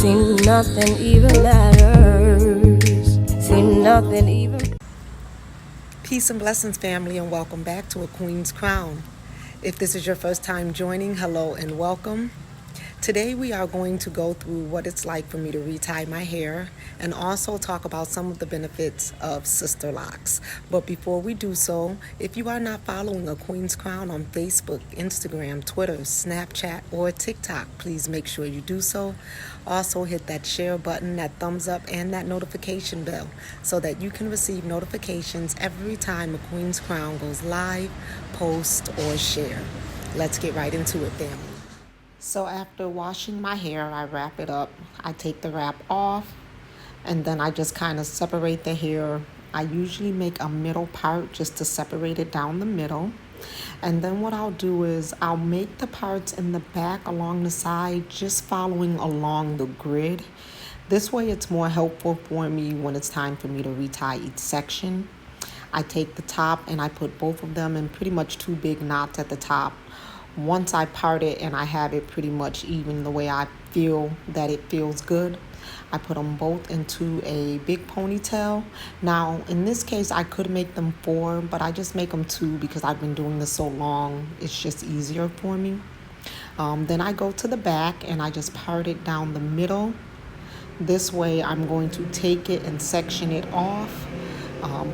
Seem nothing even matters. Seem nothing even. Peace and blessings, family, and welcome back to A Queen's Crown. If this is your first time joining, hello and welcome. Today we are going to go through what it's like for me to retie my hair and also talk about some of the benefits of Sisterlocks. But before we do so, if you are not following A Queen's Crown on Facebook, Instagram, Twitter, Snapchat, or TikTok, please make sure you do so. Also hit that share button, that thumbs up, and that notification bell so that you can receive notifications every time A Queen's Crown goes live, post, or share. Let's get right into it, family. So after washing my hair, I wrap it up. I take the wrap off, and then I just kind of separate the hair. I usually make a middle part just to separate it down the middle. And then what I'll do is I'll make the parts in the back along the side, just following along the grid. This way it's more helpful for me when it's time for me to retie each section. I take the top and I put both of them in pretty much two big knots at the top. Once I part it and I have it pretty much even the way I feel that it feels good, I put them both into a big ponytail. Now, in this case, I could make them 4, but I just make them 2 because I've been doing this so long. It's just easier for me. Then I go to the back and I just part it down the middle. This way, I'm going to take it and section it off.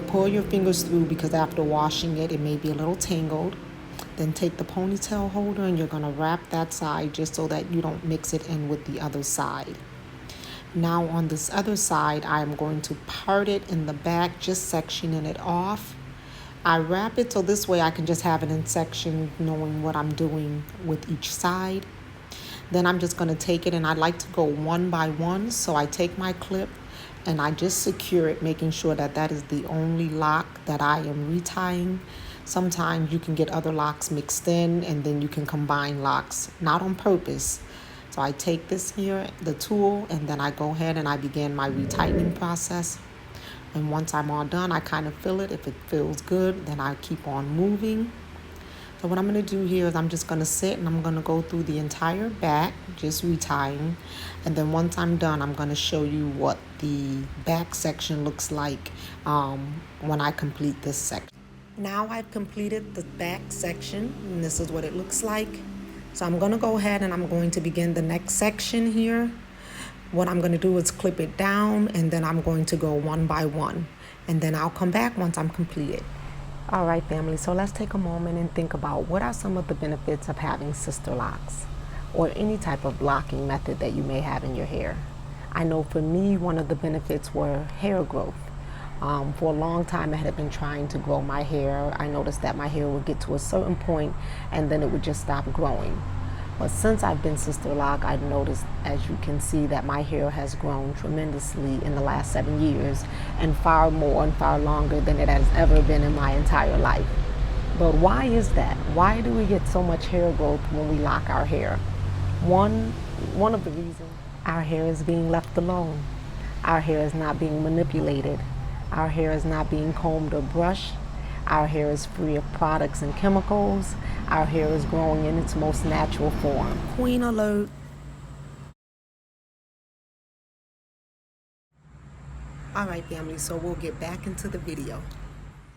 Pull your fingers through because after washing it, it may be a little tangled. Then take the ponytail holder and you're going to wrap that side just so that you don't mix it in with the other side. Now on this other side, I am going to part it in the back, just sectioning it off. I wrap it so this way I can just have it in section, knowing what I'm doing with each side. Then I'm just going to take it, and I like to go one by one. So I take my clip and I just secure it, making sure that that is the only lock that I am retying. Sometimes you can get other locks mixed in, and then you can combine locks, not on purpose. So I take this here, the tool, and then I go ahead and I begin my retightening process. And once I'm all done, I kind of feel it. If it feels good, then I keep on moving. So what I'm going to do here is I'm just going to sit and I'm going to go through the entire back, just retying. And then once I'm done, I'm going to show you what the back section looks like when I complete this section. Now I've completed the back section, and this is what it looks like. So I'm going to go ahead and I'm going to begin the next section here. What I'm going to do is clip it down, and then I'm going to go one by one. And then I'll come back once I'm completed. All right, family, so let's take a moment and think about what are some of the benefits of having Sisterlocks or any type of locking method that you may have in your hair. I know for me, one of the benefits were hair growth. For a long time, I had been trying to grow my hair. I noticed that my hair would get to a certain point and then it would just stop growing. But since I've been Sisterlock, I've noticed, as you can see, that my hair has grown tremendously in the last 7 years, and far more and far longer than it has ever been in my entire life. But why is that? Why do we get so much hair growth when we lock our hair? One of the reasons, our hair is being left alone. Our hair is not being manipulated. Our hair is not being combed or brushed. Our hair is free of products and chemicals. Our hair is growing in its most natural form. Queen alert. All right, family, so we'll get back into the video.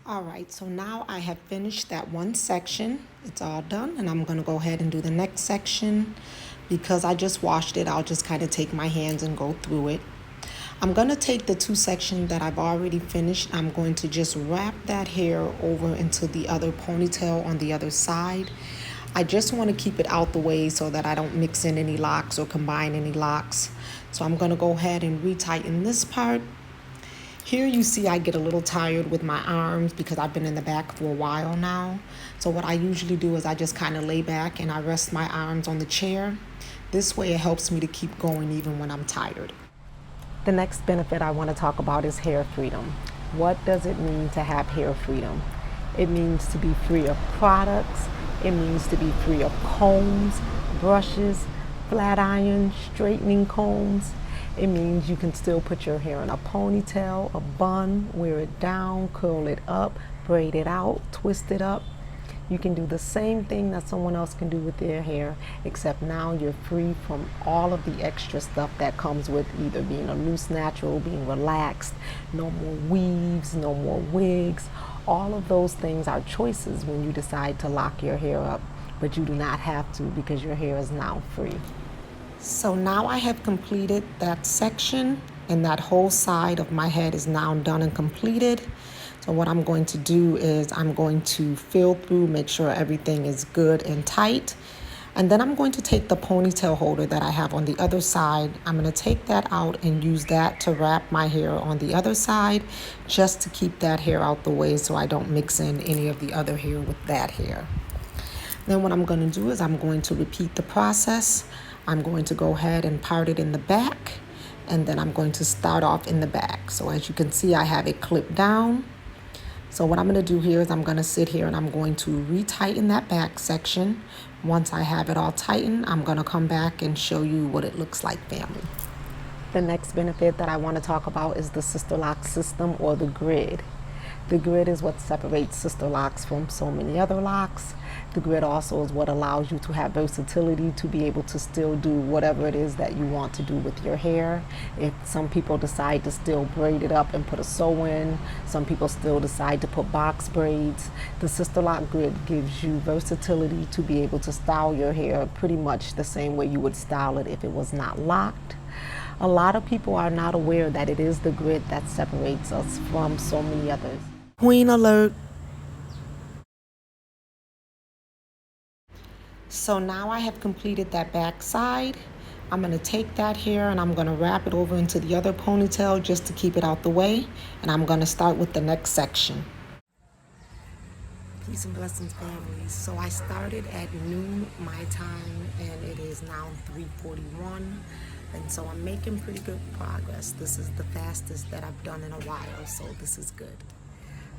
All right, so now I have finished that one section. It's all done, and I'm going to go ahead and do the next section. Because I just washed it, I'll just kind of take my hands and go through it. I'm going to take the 2 sections that I've already finished. I'm going to just wrap that hair over into the other ponytail on the other side. I just want to keep it out the way so that I don't mix in any locks or combine any locks. So I'm going to go ahead and retighten this part. Here you see I get a little tired with my arms because I've been in the back for a while now. So what I usually do is I just kind of lay back and I rest my arms on the chair. This way it helps me to keep going even when I'm tired. The next benefit I want to talk about is hair freedom. What does it mean to have hair freedom? It means to be free of products. It means to be free of combs, brushes, flat irons, straightening combs. It means you can still put your hair in a ponytail, a bun, wear it down, curl it up, braid it out, twist it up. You can do the same thing that someone else can do with their hair, except now you're free from all of the extra stuff that comes with either being a loose natural, being relaxed, no more weaves, no more wigs. All of those things are choices when you decide to lock your hair up, but you do not have to because your hair is now free. So now I have completed that section, and that whole side of my head is now done and completed. So what I'm going to do is I'm going to fill through, make sure everything is good and tight. And then I'm going to take the ponytail holder that I have on the other side. I'm going to take that out and use that to wrap my hair on the other side, just to keep that hair out the way so I don't mix in any of the other hair with that hair. Then what I'm going to do is I'm going to repeat the process. I'm going to go ahead and part it in the back, and then I'm going to start off in the back. So as you can see, I have it clipped down. So what I'm going to do here is I'm going to sit here and I'm going to retighten that back section. Once I have it all tightened, I'm going to come back and show you what it looks like, family. The next benefit that I want to talk about is the Sisterlocks system, or the grid. The grid is what separates Sisterlocks from so many other locks. The grid also is what allows you to have versatility to be able to still do whatever it is that you want to do with your hair. If some people decide to still braid it up and put a sew in, some people still decide to put box braids. The Sisterlock grid gives you versatility to be able to style your hair pretty much the same way you would style it if it was not locked. A lot of people are not aware that it is the grid that separates us from so many others. Queen alert. So now I have completed that back side. I'm going to take that hair and I'm going to wrap it over into the other ponytail just to keep it out the way. And I'm going to start with the next section. Peace and blessings, family. So I started at noon my time, and it is now 3:41. And so I'm making pretty good progress. This is the fastest that I've done in a while, so this is good.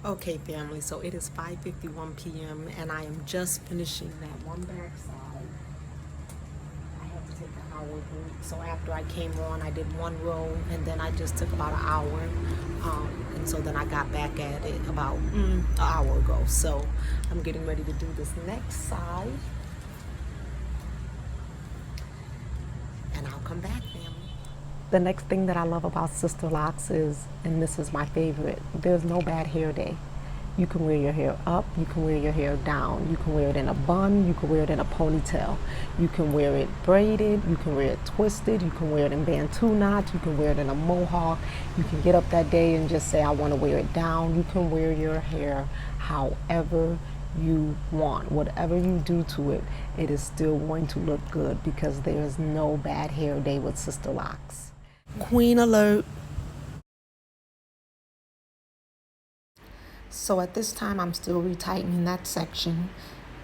Okay, family, so it is 5:51 p.m. and I am just finishing that one back side. I had to take an hour break. So after I came on, I did one row, and then I just took about an hour. And so then I got back at it about an hour ago. So I'm getting ready to do this next side. And I'll come back, family. The next thing that I love about Sisterlocks is, and this is my favorite, there's no bad hair day. You can wear your hair up, you can wear your hair down, you can wear it in a bun, you can wear it in a ponytail, you can wear it braided, you can wear it twisted, you can wear it in Bantu knots, you can wear it in a mohawk. You can get up that day and just say, I want to wear it down. You can wear your hair however you want. Whatever you do to it, it is still going to look good, because there is no bad hair day with Sisterlocks. Queen alert. So at this time, I'm still retightening that section.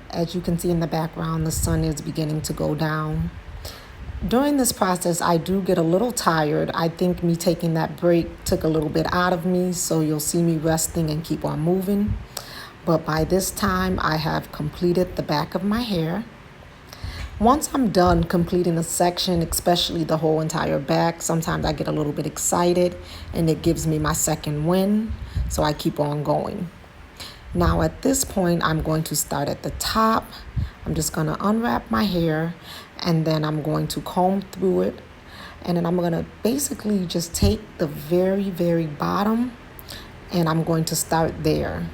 As you can see in the background, the sun is beginning to go down. During this process, I do get a little tired. I think me taking that break took a little bit out of me, so you'll see me resting and keep on moving. But by this time, I have completed the back of my hair. Once I'm done completing a section, especially the whole entire back, sometimes I get a little bit excited and it gives me my second win, so I keep on going. Now at this point, I'm going to start at the top. I'm just going to unwrap my hair, and then I'm going to comb through it, and then I'm going to basically just take the very, very bottom, and I'm going to start there.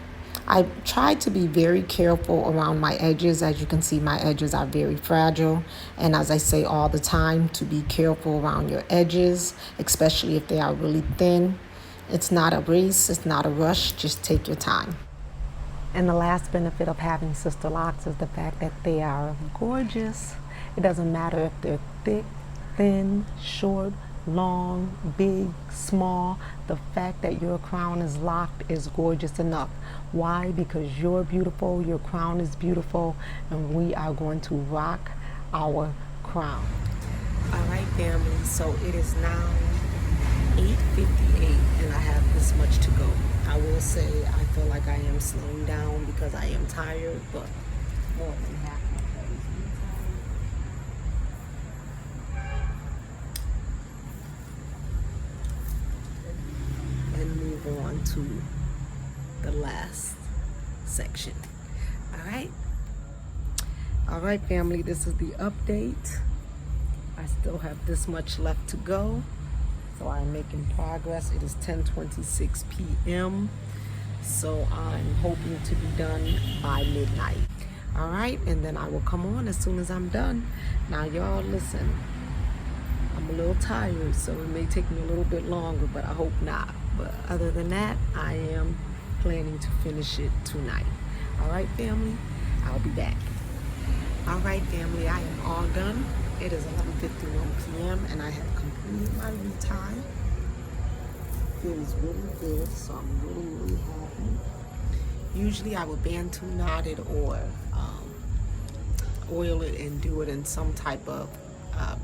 I try to be very careful around my edges. As you can see, my edges are very fragile. And as I say all the time, to be careful around your edges, especially if they are really thin. It's not a race, it's not a rush, just take your time. And the last benefit of having Sisterlocks is the fact that they are gorgeous. It doesn't matter if they're thick, thin, short, long, big, small. The fact that your crown is locked is gorgeous enough. Why? Because you're beautiful, your crown is beautiful, and we are going to rock our crown. All right, family, so it is now 8:58 and I have this much to go. I will say I feel like I am slowing down because I am tired, but more than half my head is tired. And move on to the last section. All All right, family, this is the update. I still have this much left to go, so I'm making progress. It is 10:26 p.m., so I'm hoping to be done by midnight. All right, and then I will come on as soon as I'm done. Now, y'all, listen, I'm a little tired, so it may take me a little bit longer, but I hope not. But other than that, I am planning to finish it tonight. All right, family, I'll be back. All right, family, I am all done. It is 11:51 p.m. and I have completed my retie. Feels really good, so I'm really happy. Usually I would bantu knot it or oil it and do it in some type of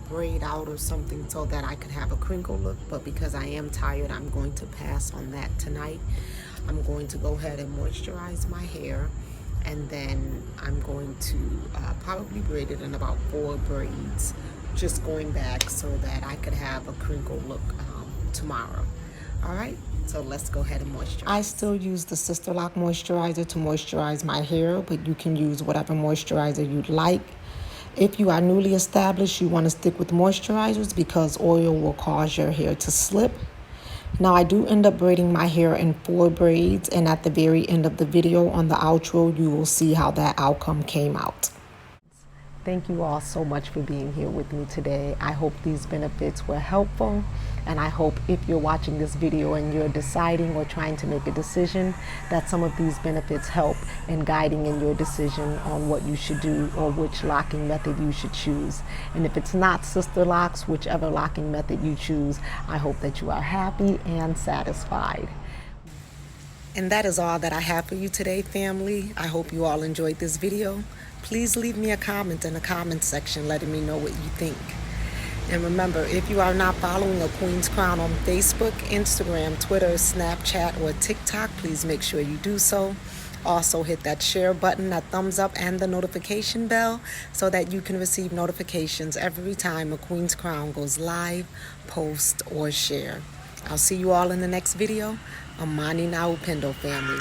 braid out or something so that I could have a crinkle look, but because I am tired, I'm going to pass on that tonight. I'm going to go ahead and moisturize my hair, and then I'm going to probably braid it in about 4 braids, just going back so that I could have a crinkle look tomorrow. All right, so let's go ahead and moisturize. I still use the Sisterlock moisturizer to moisturize my hair, but you can use whatever moisturizer you'd like. If you are newly established, you want to stick with moisturizers because oil will cause your hair to slip. Now, I do end up braiding my hair in 4 braids, and at the very end of the video on the outro, you will see how that outcome came out. Thank you all so much for being here with me today. I hope these benefits were helpful, and I hope if you're watching this video and you're deciding or trying to make a decision, that some of these benefits help in guiding in your decision on what you should do or which locking method you should choose. And if it's not Sisterlocks, whichever locking method you choose, I hope that you are happy and satisfied. And that is all that I have for you today, family. I hope you all enjoyed this video. Please leave me a comment in the comment section letting me know what you think. And remember, if you are not following A Queen's Crown on Facebook, Instagram, Twitter, Snapchat, or TikTok, please make sure you do so. Also hit that share button, that thumbs up, and the notification bell so that you can receive notifications every time A Queen's Crown goes live, post, or share. I'll see you all in the next video. Amani na upendo, family.